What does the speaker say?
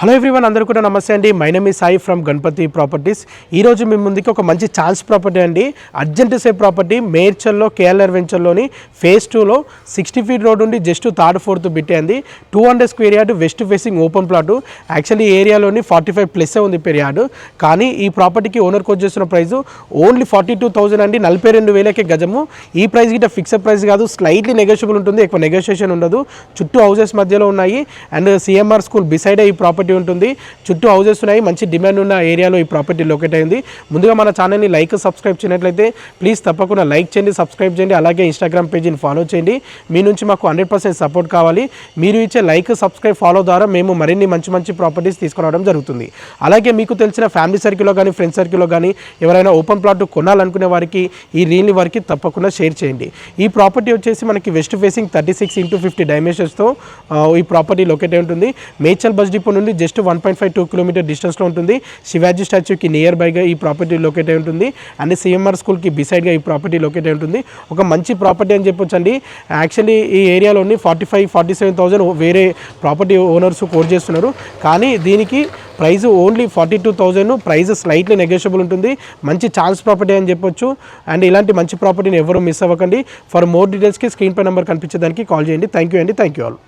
Hello everyone, అందరూ కూడా నమస్తే అండి. My name is Sai from Ganapati properties. ఈరోజు మీ ముందుకి ఒక మంచి ఛాన్స్ ప్రాపర్టీ అండి. అర్జెంట్ సేఫ్ ప్రాపర్టీ మేడ్చల్లో కేఎల్ఆర్ వెంచర్లోని ఫేజ్ 2లో 60 ఫీట్ రోడ్ ఉండి జస్ట్ 3rd 4th బిట్టే అండి. 200 square yard west facing open plot. Actually ఏరియాలోని 45+ ఉంది పెర్ యార్డ్. కానీ ఈ ప్రాపర్టీకి ఓనర్ కోట్ చేస్తున్న ప్రైస్ ఓన్లీ 42,000 అండి. 42,000కే గజము. ఈ ప్రైస్ గిట్ట ఫిక్స్డ్ ప్రైస్ కాదు, స్లైట్లీ నెగోషియబుల్ ఉంటుంది, ఎక్కువ నెగోషియేషన్ ఉండదు. చుట్టూ హౌసెస్ మధ్యలో ఉన్నాయి అండ్ సిఎంఆర్ స్కూల్ బిసైడ్ ఈ ప్రాపర్టీ ఉంటుంది. చుట్టూ హౌసెస్ ఉన్నాయి, మంచి డిమాండ్ ఉన్న ఏరియాలో ఈ ప్రాపర్టీ లొకేట్ అయింది. ముందుగా మన ఛానల్ని లైక్ సబ్స్క్రైబ్ చేయనట్లయితే ప్లీజ్ తప్పకుండా లైక్ చేయండి, సబ్స్క్రైబ్ చేయండి. అలాగే ఇన్స్టాగ్రామ్ పేజీని ఫాలో చేయండి. మీ నుంచి మాకు 100% సపోర్ట్ కావాలి. మీరు ఇచ్చే లైక్ సబ్స్క్రైబ్ ఫాలో ద్వారా మేము మరిన్ని మంచి ప్రాపర్టీస్ తీసుకురావడం జరుగుతుంది. అలాగే మీకు తెలిసిన ఫ్యామిలీ సర్కిల్లో కానీ ఫ్రెండ్స్ సర్కిల్లో కానీ ఎవరైనా ఓపెన్ ప్లాట్ కొనాలనుకునే వారికి ఈ రీల్ని వారికి తప్పకుండా షేర్ చేయండి. ఈ ప్రాపర్టీ వచ్చేసి మనకి వెస్ట్ ఫేసింగ్ 36x50 డైమెన్షన్స్తో ఈ ప్రాపర్టీ లొకేట్ అయి ఉంటుంది. మేడ్చల్ బస్ డిపో నుండి జస్ట్ 1.52 కిలోమీటర్ డిస్టెన్స్లో ఉంటుంది. శివాజీ స్టాచ్యూకి నియర్ బైగా ఈ ప్రాపర్టీ లొకేట్ అయి ఉంటుంది అండ్ సిఎంఆర్ స్కూల్కి బిసైడ్గా ఈ ప్రాపర్టీ లొకేట్ అయి ఉంటుంది. ఒక మంచి ప్రాపర్టీ అని చెప్పొచ్చు అండి. యాక్చువల్లీ ఈ ఏరియాలోని 45-47,000 వేరే ప్రాపర్టీ ఓనర్స్ కోట్ చేస్తున్నారు. కానీ దీనికి price only 42,000. Price slightly negotiable ఉంటుంది. మంచి ఛాన్స్ ప్రాపర్టీ అని చెప్పొచ్చు. అండ్ ఇలాంటి మంచి ప్రాపర్టీని ఎవరు మిస్ అవ్వకండి. ఫర్ మోర్ డీటెయిల్స్కి స్క్రీన్ పై నెంబర్ కనిపించేదానికి కాల్ చేయండి. థ్యాంక్ యూ అండి. Thank you all.